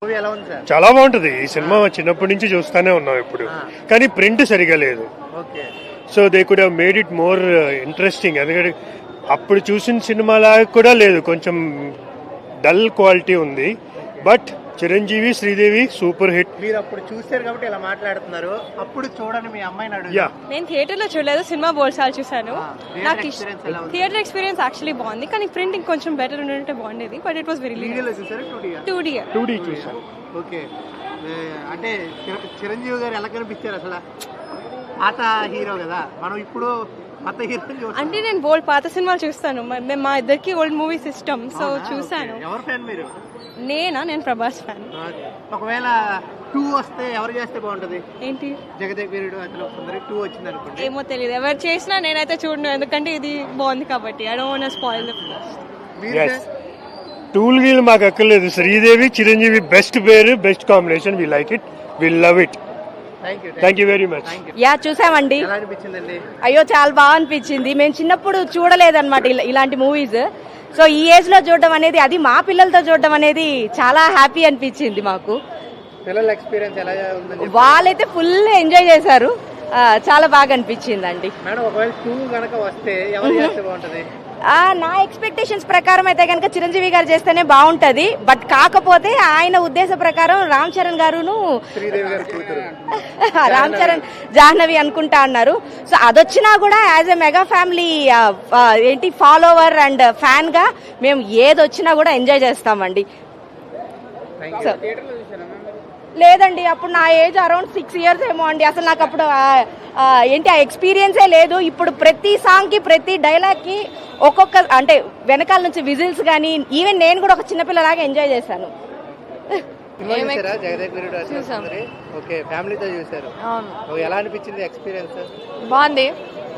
Movie ఎలా ఉంది sir? చాలా బాగుంటది. ఈ సినిమా చిన్నప్పటి నుంచి చూస్తానే ఉన్నాం ఇప్పుడు, కానీ ప్రింట్ సరిగా లేదు. Okay, so they could have made it more interesting. ఎందుకంటే అప్పుడు చూసిన సినిమా లాగా కూడా లేదు, కొంచెం డల్ క్వాలిటీ ఉంది. But Chiranjeevi, Sridevi super hit. మీరు అప్పుడు చూసారు కాబట్టి ఇలా మాట్లాడుతున్నారు. అప్పుడు చూడండి మీ అమ్మాయిని అడుగు. యా, నేను థియేటర్ లో చూడలేదు, సినిమా బోల్సార్లు చూసాను. నాకు experience ఎలా ఉంది? థియేటర్ ఎక్స్పీరియన్స్ యాక్చువల్లీ బాగుంది, కానీ ప్రింటింగ్ కొంచెం బెటర్ ఉంటే బాగుండేది. బట్ ఇట్ వాస్ వెరీ వీడియోలో చూసారా 2D? 2D. చూసాను. ఓకే, అంటే చిరంజీవి గారు ఎలా కనిపించారు అసలు? పాత హీరో కదా, మనం ఇప్పుడు కొత్త హీరో అంటే నేను బోల్డ్ పాత సినిమాలు చూస్తాను. మా ఇద్దరికి ఓల్డ్ మూవీస్ ఇష్టం, సో చూసాను. ఎవరు ఫ్యాన్ మీరు? నేను ప్రభాస్ ఫ్యాన్. ఒకవేళ 2 వస్తే ఎవరు చేస్తే బాగుంటది? ఏంటి జగదేక్ వీరుడు అతను సుందరి 2 వచ్చింది అనుకోండి. ఏమో తెలియదు, ఎవరు చేసినా నేనైతే చూడను, ఎందుకంటే ఇది బాగుంది కాబట్టి. I don't want to spoil the మీరు టూల్ గీల్ మాకు అక్కర్లేదు. శ్రీదేవి, చిరంజీవి బెస్ట్ పేరు, best combination. We like it, we love it. Thank you very much. Yeah చూసామండి. ఎలా అనిపించిందండి? అయ్యో చాలా బాగా అనిపించింది. మేము చిన్నప్పుడు చూడలేదన్నమాట ఇలాంటి మూవీస్. సో ఈ ఏజ్ లో చూడడం అనేది, అది మా పిల్లలతో చూడడం అనేది చాలా హ్యాపీ అనిపించింది మాకు. పిల్లల ఎక్స్పీరియన్స్ ఎలా ఉందని వాళ్ళైతే ఫుల్ ఎంజాయ్ చేశారు. చాలా బాగా అనిపించిందండి. మేడం, ఒకవేళ 2 గనక వస్తే ఎవరు చేస్తే బాగుంటది? నా ఎక్స్పెక్టేషన్స్ ప్రకారం అయితే కనుక చిరంజీవి గారు చేస్తేనే బాగుంటది. బట్ కాకపోతే ఆయన ఉద్దేశ ప్రకారం రామ్ చరణ్ గారును శ్రీదేవి గారు కూతురు రామ్ చరణ్, జాహ్నవి అనుకుంటా అన్నారు. సో అదొచ్చినా కూడా యాజ్ ఎ మెగా ఫ్యామిలీ ఏంటి ఫాలోవర్ అండ్ ఫ్యాన్ గా మేము ఏదొచ్చినా కూడా ఎంజాయ్ చేస్తామండి. సో లేదండి, అప్పుడు నా ఏజ్ అరౌండ్ 6 years ఏమో అండి. అసలు నాకు అప్పుడు ఏంటి ఆ ఎక్స్పీరియన్సే లేదు. ఇప్పుడు ప్రతి సాంగ్ కి, ప్రతి డైలాగ్ కి ఒక్కొక్క అంటే వెనకాల నుంచి విజిల్స్ కానీ, ఈవెన్ నేను కూడా ఒక చిన్నపిల్లలాగా ఎంజాయ్ చేశాను. చూసారా జగదేక్ వీరుడు అతను సుందరి? ఓకే, ఫ్యామిలీతో చూసారు. ఎలా అనిపించింది ఎక్స్పీరియన్స్? బాగుంది.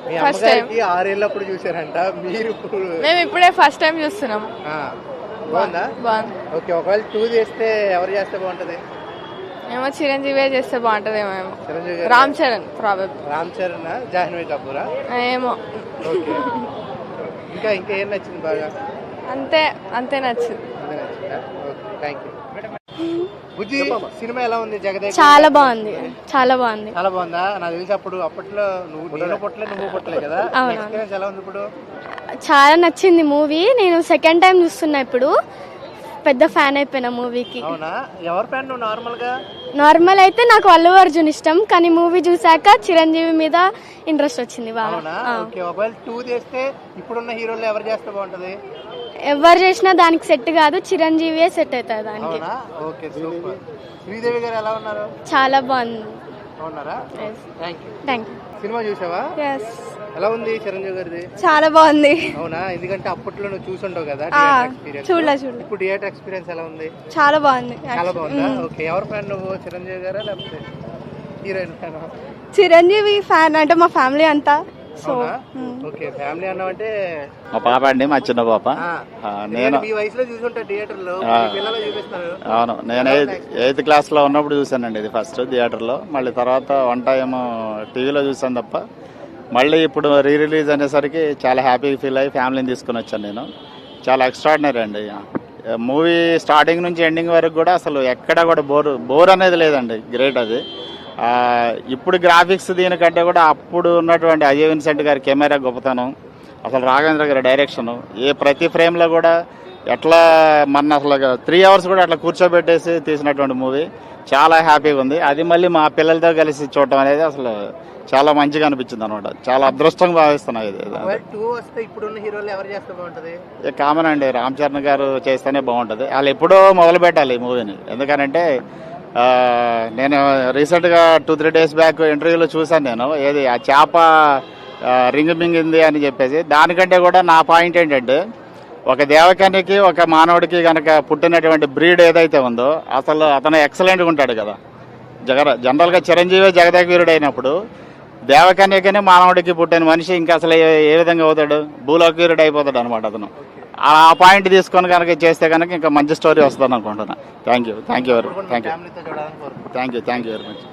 మీ అమ్మగారికి 6 ఏళ్ళప్పుడు చూసారంట, మీరు మేము ఇప్పుడే ఫస్ట్ టైం చూస్తున్నాం. బాగుందా? బాగుంది. ఓకే, ఒకవేళ 2 చేస్తే ఎవరు చేస్తే బాగుంటది? ఏమో చిరంజీవి చేస్తే బాగుంటదేమో. చిరంజీవి గారు? రామ్ చరణ్ ప్రాబబ్. రామ్ చరణ్, జాహ్నవి కపూరా? ఏమో. ఓకే, ఇంకా ఏం నచ్చింది బాగా? అంతే నచ్చింది. అంతే నచ్చిందా? Okay, thank you. Bujji, cinema ఎలా ఉంది? జగదేక్ చాలా బాగుంది, చాలా బాగుంది. చాలా బాగుందా? నాకు తెలిసి అప్పట్లో నువ్వు పుట్టలే కదా, ఎక్స్పీరియన్స్ ఎలా ఉంది ఇప్పుడు? చాలా నచ్చింది మూవీ. నేను సెకండ్ టైం చూస్తున్నా ఇప్పుడు. పెద్ద ఫ్యాన్ అయిపోయినా మూవీకి. అవునా? ఎవరి ఫ్యాన్ నువ్వు నార్మల్ గా? నార్మల్ అయితే నాకు అల్లు అర్జున్ ఇష్టం, కానీ మూవీ చూసాక చిరంజీవి మీద ఇంట్రెస్ట్ వచ్చింది బాగా. అవునా? ఓకే, ఒకవేళ 2 చేస్తే ఇప్పుడున్న హీరోలు ఎవరు చేస్తే బాగుంటది? ఎవరు చేసినా దానికి సెట్ కాదు, చిరంజీవియే సెట్ అవుతుంది దానికి. అవునా? Okay, super. శ్రీదేవి గారు ఎలా ఉన్నారు? చాలా బాగుంది. అవునారా? Thank you. Thank you. Cinema చూసావా? ఎలా ఉంది చిరంజీవి గారిది? చాలా బాగుంది. అవునా? ఎందుకంటే అప్పట్లో నువ్వు చూసుంటావు కదా ఎక్స్పీరియన్స్. చూడలే. ఇప్పుడు థియేటర్ ఎక్స్పీరియన్స్ ఎలా ఉంది? చాలా బాగుంది. చాలా బాగుందా? ఓకే, ఎవరి ఫ్యాన్ నువ్వు? చిరంజీవి గారా లేకపోతే హీరోయిన్ ఫ్యాన్? చిరంజీవి ఫ్యాన్ అంటే మా ఫ్యామిలీ అంతా. ఓకే, ఫ్యామిలీ అన్నావంటే మా పాప అండి, మా చిన్న పాప. నేను మీ వయసులో చూసుంటా థియేటర్ లో, పిల్లలు చూపిస్తారు. అవును, నేను 8th class లో ఉన్నప్పుడు చూసానండి ఇది ఫస్ట్ థియేటర్ లో. మళ్ళీ తర్వాత 1 time టీవీలో చూసాను తప్ప, మళ్ళీ ఇప్పుడు రిలీజ్ అనేసరికి చాలా హ్యాపీగా ఫీల్ అయ్యి ఫ్యామిలీని తీసుకుని వచ్చాను నేను. చాలా ఎక్స్ట్రాడినరీ అండి మూవీ. స్టార్టింగ్ నుంచి ఎండింగ్ వరకు కూడా అసలు ఎక్కడ కూడా బోర్ అనేది లేదండి. గ్రేట్ అది. ఇప్పుడు గ్రాఫిక్స్ దీనికంటే కూడా అప్పుడు ఉన్నటువంటి అజయ్ విన్సెంట్ గారి కెమెరా గొప్పతనం, అసలు రాఘవేంద్ర గారి డైరెక్షన్, ప్రతి ఫ్రేమ్లో కూడా ఎట్లా మన అసలు 3 hours కూడా అట్లా కూర్చోబెట్టేసి తీసినటువంటి మూవీ. చాలా హ్యాపీగా ఉంది. అది మళ్ళీ మా పిల్లలతో కలిసి చూడటం అనేది అసలు చాలా మంచిగా అనిపించింది అనమాట. చాలా అదృష్టంగా భావిస్తున్నాయి. ఇది 2 వస్తే ఇప్పుడున్న హీరోలు ఎవరు చేస్తే బాగుంటది? కామన్ అండి, రామ్ చరణ్ గారు చేస్తేనే బాగుంటుంది. వాళ్ళు ఎప్పుడో మొదలు పెట్టాలి ఈ మూవీని. ఎందుకనంటే నేను రీసెంట్గా 2-3 days బ్యాక్ ఇంటర్వ్యూలో చూశాను నేను. ఏది ఆ చేప రింగ్ మింగింది అని చెప్పేసి. దానికంటే కూడా నా పాయింట్ ఏంటంటే, ఒక దేవకన్యకి ఒక మానవుడికి కనుక పుట్టినటువంటి బ్రీడ్ ఏదైతే ఉందో అసలు అతను ఎక్సలెంట్గా ఉంటాడు కదా. జనరల్గా చిరంజీవి జగదేక్ వీరుడు అయినప్పుడు దేవకన్యకనే మానవుడికి పుట్టిన మనిషి ఇంకా అసలు ఏ విధంగా అవుతాడు? భూలోక వీరుడు అయిపోతాడు అనమాట అతను. ఆ పాయింట్ తీసుకొని కనుక చేస్తే కనుక ఇంకా మంచి స్టోరీ వస్తుంది అనుకుంటున్నాను. Thank you very much.